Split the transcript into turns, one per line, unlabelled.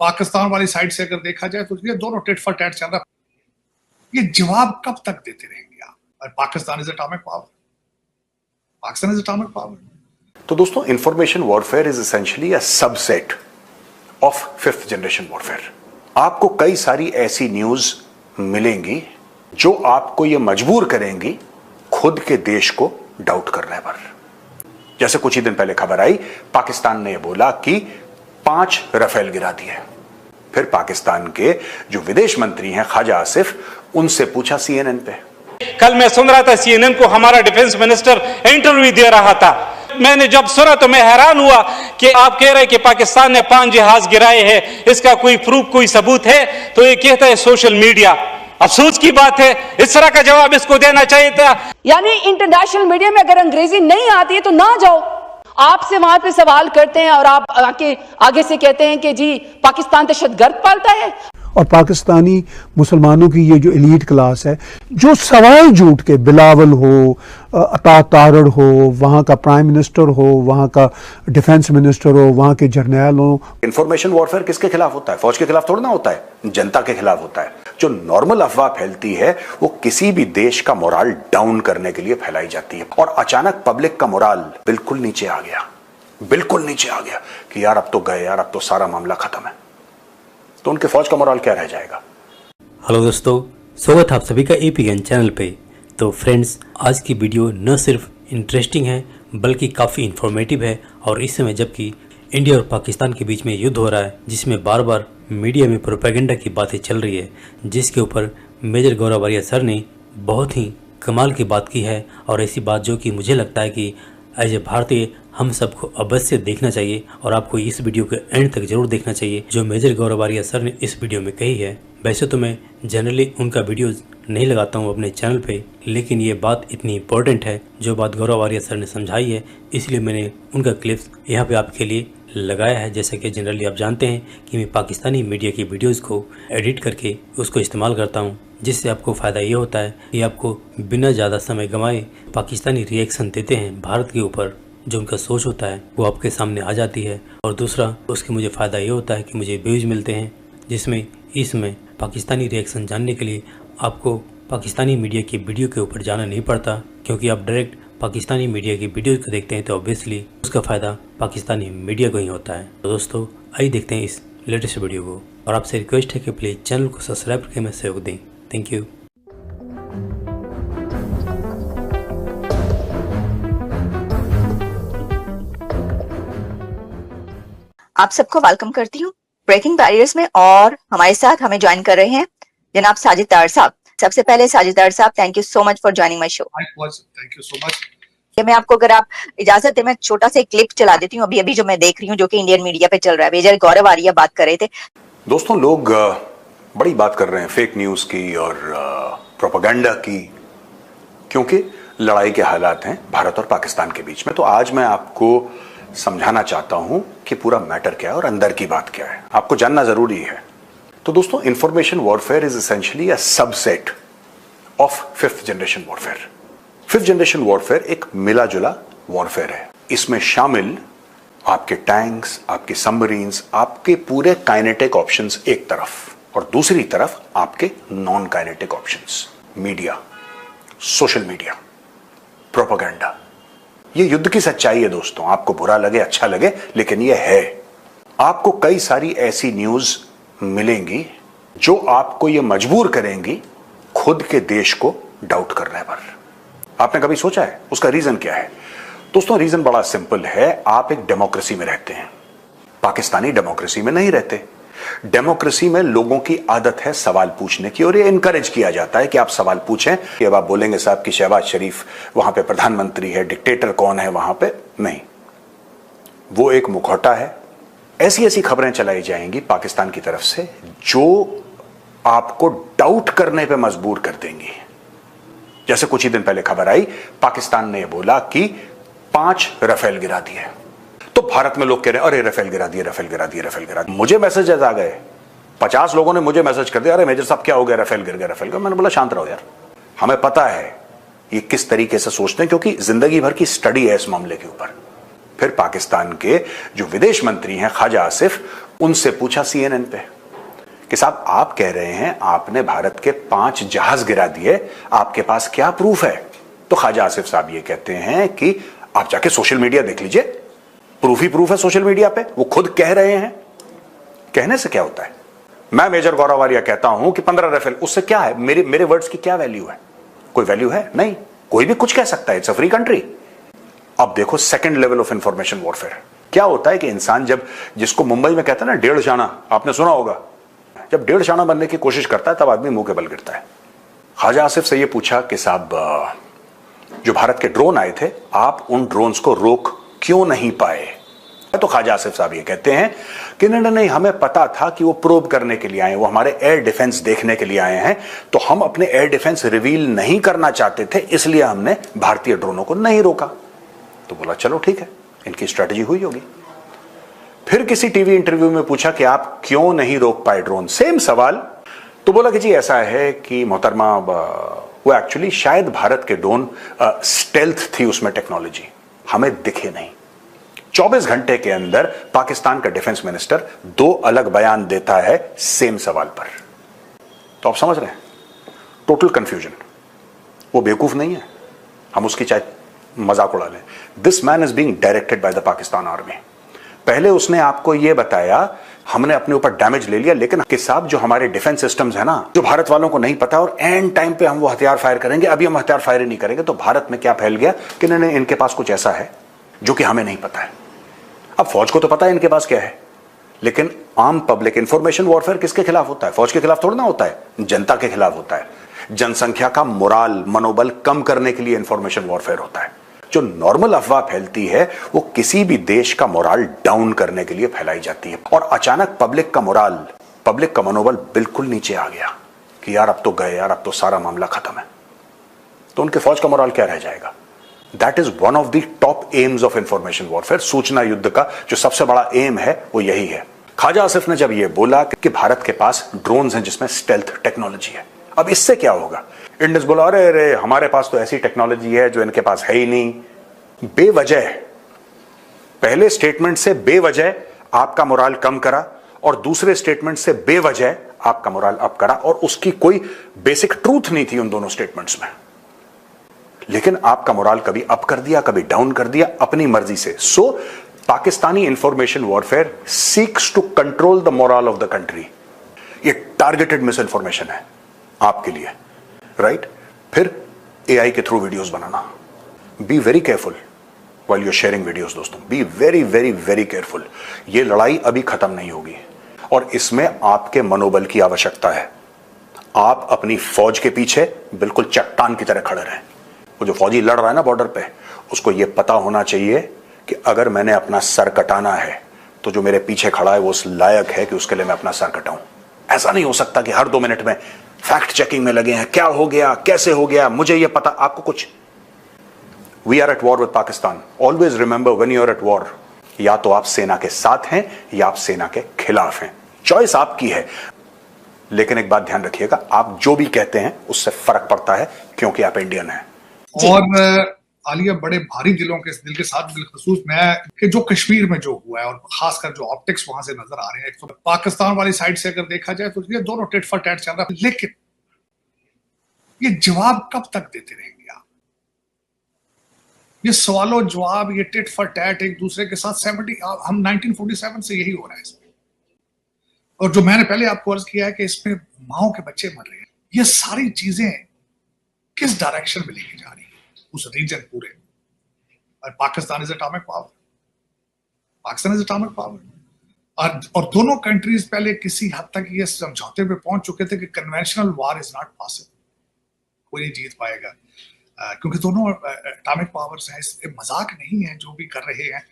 पाकिस्तान वाली साइड से अगर देखा जाए तो ये दोनों टिट फॉर टैट चल रहा है। ये जवाब कब तक देते रहेंगे आप? और Pakistan is atomic power, Pakistan is atomic power.
तो दोस्तों, information warfare is essentially a subset of fifth generation warfare. आपको कई सारी ऐसी न्यूज मिलेंगी जो आपको यह मजबूर करेंगी खुद के देश को डाउट करने पर। जैसे कुछ ही दिन पहले खबर आई, पाकिस्तान ने यह बोला कि 5 राफेल गिरा दिए। फिर पाकिस्तान के जो विदेश मंत्री हैं ख्वाजा आसिफ, उनसे पूछा सीएनएन पे।
कल मैं सुन रहा था सीएनएन को हमारा डिफेंस मिनिस्टर इंटरव्यू दे रहा था। मैंने जब सुना तो मैं हैरान हुआ कि आप कह रहे हैं कि पाकिस्तान ने 5 जहाज गिराए हैं, इसका कोई प्रूफ, कोई सबूत है? तो ये कहता है सोशल मीडिया। अफसोस की बात है, इस तरह का जवाब इसको देना चाहिए था।
यानी इंटरनेशनल मीडिया में अगर अंग्रेजी नहीं आती है तो ना जाओ। आपसे वहां पे सवाल करते हैं और आप आगे से कहते हैं कि जी पाकिस्तान दहशतगर्द पालता है।
और पाकिस्तानी मुसलमानों की ये जो एलीट क्लास है, जो सवाए झूठ के बिलावल हो, अता तारड़ हो, वहाँ का प्राइम मिनिस्टर हो, वहाँ का डिफेंस मिनिस्टर हो, वहाँ के जर्नैल हो।
इंफॉर्मेशन वॉरफेयर किसके खिलाफ होता है? फौज के खिलाफ थोड़ा ना होता है, जनता के खिलाफ होता है। जो नॉर्मल अफवाह फैलती है वो किसी भी देश का मोराल डाउन करने के लिए फैलाई जाती है। और अचानक पब्लिक का मोराल बिल्कुल नीचे आ गया, बिल्कुल नीचे आ गया कि यार अब तो गए, यार अब तो सारा मामला खत्म है। तो उनके फौज का मोराल क्या रह जाएगा?
हेलो दोस्तों, स्वागत है आप सभी का एपीएन चैनल पे। तो फ्रेंड्स, आज की वीडियो न सिर्फ इंटरेस्टिंग है बल्कि काफ़ी इंफॉर्मेटिव है। और इस समय जबकि इंडिया और पाकिस्तान के बीच में युद्ध हो रहा है, जिसमें बार बार मीडिया में प्रोपेगेंडा की बातें चल रही है, जिसके ऊपर मेजर गौरव वारियर सर ने बहुत ही कमाल की बात की है। और ऐसी बात जो कि मुझे लगता है कि एज ए भारतीय हम सबको अवश्य देखना चाहिए और आपको इस वीडियो के एंड तक जरूर देखना चाहिए जो मेजर गौरव वारियर सर ने इस वीडियो में कही है। वैसे तो मैं जनरली उनका वीडियोस नहीं लगाता हूं अपने चैनल पे, लेकिन ये बात इतनी इंपॉर्टेंट है जो बात गौरव वारियर सर ने समझाई है, इसलिए मैंने उनका क्लिप्स यहाँ पे आपके लिए लगाया है। जैसे कि जनरली आप जानते हैं कि मैं पाकिस्तानी मीडिया की वीडियोज़ को एडिट करके उसको इस्तेमाल करता हूँ, जिससे आपको फ़ायदा ये होता है कि आपको बिना ज़्यादा समय गंवाए पाकिस्तानी रिएक्शन देते हैं भारत के ऊपर, जो उनका सोच होता है वो आपके सामने आ जाती है। और दूसरा उसके मुझे फ़ायदा ये होता है कि मुझे व्यूज़ मिलते हैं, जिसमें इसमें पाकिस्तानी रिएक्शन जानने के लिए आपको पाकिस्तानी मीडिया की वीडियो के ऊपर जाना नहीं पड़ता, क्योंकि आप डायरेक्ट पाकिस्तानी मीडिया की वीडियो को देखते हैं तो ऑब्वियसली उसका फ़ायदा पाकिस्तानी मीडिया को ही होता है। तो दोस्तों, आइए देखते हैं इस लेटेस्ट वीडियो को। और आपसे रिक्वेस्ट है कि प्लीज़ चैनल को सब्सक्राइब करके मैं सहयोग दें। Thank you.
आप सबको वेलकम करती हूँ ब्रेकिंग बैरियर्स में। और हमारे साथ हमें ज्वाइन कर रहे हैं जनाब साजिद तार साहब। सबसे पहले साजिद तार साहब, thank you so much for joining my show.
Thank you so much.
मैं आपको, अगर आप इजाजत दें, मैं छोटा सा क्लिप चला देती हूँ अभी जो मैं देख रही हूँ, जो कि इंडियन मीडिया पे चल रहा है। मेजर गौरव वारियर बात कर रहे थे।
दोस्तों, लोग बड़ी बात कर रहे हैं फेक न्यूज की और प्रोपेगेंडा की, क्योंकि लड़ाई के हालात हैं भारत और पाकिस्तान के बीच में। तो आज मैं आपको समझाना चाहता हूं कि पूरा मैटर क्या है और अंदर की बात क्या है, आपको जानना जरूरी है। तो दोस्तों, information warfare is essentially a subset of fifth generation warfare. Fifth generation warfare एक मिला जुला वॉरफेयर है। इसमें शामिल आपके टैंक्स, आपके सबमरीन्स, आपके पूरे काइनेटिक ऑप्शंस एक तरफ, और दूसरी तरफ आपके non kinetic options, media, social media, propaganda. ये युद्ध की सच्चाई है दोस्तों। आपको बुरा लगे, अच्छा लगे, लेकिन ये है। आपको कई सारी ऐसी न्यूज मिलेंगी जो आपको ये मजबूर करेंगी खुद के देश को डाउट करने पर। आपने कभी सोचा है उसका रीजन क्या है? दोस्तों, रीजन बड़ा सिंपल है। आप एक डेमोक्रेसी में रहते हैं, पाकिस्तानी डेमोक्रेसी में नहीं रहते। डेमोक्रेसी में लोगों की आदत है सवाल पूछने की, और ये इनकरेज किया जाता है कि आप सवाल पूछें। कि अब आप बोलेंगे साहब कि शहबाज शरीफ वहां पे प्रधानमंत्री है, डिक्टेटर कौन है वहां पे? नहीं, वो एक मुखौटा है। ऐसी ऐसी खबरें चलाई जाएंगी पाकिस्तान की तरफ से जो आपको डाउट करने पे मजबूर कर देंगी। जैसे कुछ ही दिन पहले खबर आई, पाकिस्तान ने बोला कि 5 राफेल गिरा दिए। तो भारत में लोग कह रहे हैं अरे राफेल गिरा दिए, राफेल गिरा दिए, राफेल गिरा दिए। मुझे मैसेजेस आ गए, 50 लोगों ने मुझे मैसेज कर दिया, अरे मेजर साहब क्या हो गया, राफेल गिर गया, राफेल गिर। मैंने बोला शांत रहो यार, हमें पता है ये किस तरीके से सोचते हैं, क्योंकि जिंदगी भर की स्टडी है इस मामले के ऊपर। फिर पाकिस्तान के जो विदेश मंत्री हैं ख्वाजा आसिफ, उनसे पूछा CNN पे कि साहब आप कह रहे हैं आपने भारत के 5 जहाज गिरा दिए, आपके पास क्या प्रूफ है? तो ख्वाजा आसिफ साहब ये कहते हैं कि आप जाके सोशल मीडिया देख लीजिए, प्रूफ ही प्रूफ है सोशल मीडिया पे, वो खुद कह रहे हैं। कहने से क्या होता है? मैं मेजर गौरव आर्या कहता हूं कि 15 राइफल, उससे क्या है? मेरे वर्ड्स की क्या वैल्यू है? कोई वैल्यू है? नहीं। कोई भी कुछ कह सकता है, इट्स अ फ्री कंट्री। अब देखो second level of information warfare क्या होता है कि इंसान जब, जिसको मुंबई में कहते हैं ना 1.5 शाना, आपने सुना होगा, जब 1.5 शाना बनने की कोशिश करता है तब आदमी मुंह के बल गिरता है। ख्वाजा आसिफ से ये पूछा कि साहब जो भारत के ड्रोन आए थे, आप उन ड्रोन्स को रोक क्यों नहीं पाए? तो ख्वाजा आसिफ साहब ये कहते हैं कि नहीं, हमें पता था कि वो प्रोब करने के लिए आए, वो हमारे एयर डिफेंस देखने के लिए आए हैं, तो हम अपने एयर डिफेंस रिवील नहीं करना चाहते थे, इसलिए हमने भारतीय ड्रोनों को नहीं रोका। तो बोला चलो ठीक है, इनकी स्ट्रेटजी हुई होगी। फिर किसी टीवी इंटरव्यू में पूछा कि आप क्यों नहीं रोक पाए ड्रोन, सेम सवाल। तो बोला कि जी ऐसा है कि मोहतरमा, वो एक्चुअली शायद भारत के ड्रोन स्टेल्थ थी उसमें टेक्नोलॉजी, हमें दिखे नहीं। 24 घंटे के अंदर पाकिस्तान का डिफेंस मिनिस्टर 2 अलग बयान देता है सेम सवाल पर। तो आप समझ रहे हैं, टोटल कंफ्यूजन। वो बेवकूफ नहीं है, हम उसकी चाहे मजाक उड़ा लें। This man is being directed by the Pakistan army. पहले उसने आपको यह बताया हमने अपने ऊपर डैमेज ले लिया, लेकिन के साथ जो हमारे डिफेंस सिस्टम्स है ना, जो भारत वालों को नहीं पता, और एंड टाइम पे हम वो हथियार फायर करेंगे, अभी हम हथियार फायर ही नहीं करेंगे। तो भारत में क्या फैल गया कि नहीं, इनके पास कुछ ऐसा है जो कि हमें नहीं पता है। अब फौज को तो पता है इनके पास क्या है, लेकिन आम पब्लिक, इंफॉर्मेशन वॉरफेयर किसके खिलाफ होता है? फौज के खिलाफ थोड़ा ना होता है, जनता के खिलाफ होता है। जनसंख्या का मोराल, मनोबल कम करने के लिए इंफॉर्मेशन वॉरफेयर होता है। जो नॉर्मल अफवाह फैलती है वो किसी भी देश का मोराल डाउन करने के लिए फैलाई जाती है। और अचानक पब्लिक का मोराल, पब्लिक का मनोबल बिल्कुल नीचे आ गया कि यार अब तो गए, यार अब तो सारा मामला खत्म है, तो उनके फौज का मोराल क्या रह जाएगा? That is one of the top AIIMS of information warfare. सूचना युद्ध का जो सबसे बड़ा एम है वो यही है। ख्वाजा आसिफ ने जब ये बोला कि भारत के पास ड्रोन्स हैं जिसमें स्टेल्थ टेक्नोलॉजी है, अब इससे क्या होगा? इंडियंस बोला अरे हमारे पास तो ऐसी टेक्नोलॉजी है जो इनके पास है ही नहीं। बेवजह, पहले स्टेटमेंट से बेवजह आपका मोराल कम करा और दूसरे स्टेटमेंट से बेवजह आपका मोराल अप करा, और उसकी कोई बेसिक ट्रूथ नहीं थी उन दोनों स्टेटमेंट्स में, लेकिन आपका मोराल कभी अप कर दिया, कभी डाउन कर दिया अपनी मर्जी से। So Pakistani information warfare seeks to control the moral of the country. ये टारगेटेड मिस इंफॉर्मेशन है आपके लिए, राइट? फिर AI के थ्रू वीडियोस बनाना। Be very careful while you sharing videos दोस्तों, be very very very careful. ये लड़ाई अभी खत्म नहीं होगी और इसमें आपके मनोबल की आवश्यकता है। आप अपनी फौज के पीछे बिल्कुल चट्टान की तरह खड़े रहें। वो जो फौजी लड़ रहा है ना बॉर्डर पे, उसको ये पता होना चाहिए कि अगर मैंने अपना सर कटाना है तो जो मेरे पीछे खड़ा है वो उस लायक है कि उसके लिए मैं अपना सर कटाऊं। ऐसा नहीं हो सकता कि हर 2 मिनट में फैक्ट चेकिंग में लगे हैं, क्या हो गया, कैसे हो गया, मुझे ये पता, आपको कुछ। We are at war with Pakistan. Always remember when you are at war, या तो आप सेना के साथ हैं या आप सेना के खिलाफ हैं, चॉइस आपकी है। लेकिन एक बात ध्यान रखिएगा, आप जो भी कहते हैं उससे फर्क पड़ता है क्योंकि आप इंडियन हैं।
और आलिया बड़े भारी दिल के साथ बिलखसूस मैं कि जो कश्मीर में जो हुआ है और खासकर जो ऑप्टिक्स वहां से नजर आ रहे हैं, तो पाकिस्तान वाली साइड से अगर देखा जाए तो ये दोनों टिट फॉर टैट चल रहा है। लेकिन ये जवाब कब तक देते रहेंगे आप? ये सवालों जवाब, ये टिट फॉर टैट एक दूसरे के साथ 70 हम 1947 से यही हो रहा है इसमें। और जो मैंने पहले आपको अर्ज किया है कि इसमें माओ के बच्चे मर रहे हैं, ये सारी चीजें किस डायरेक्शन में लेके जा रही है उस रीजन पूरे। और Pakistan is atomic power, Pakistan is atomic power. और दोनों कंट्रीज पहले किसी हद तक ये समझौते पे पहुंच चुके थे कि conventional war is not possible, कोई नहीं जीत पाएगा, क्योंकि दोनों एटॉमिक पावर्स हैं। मजाक नहीं है जो भी कर रहे हैं।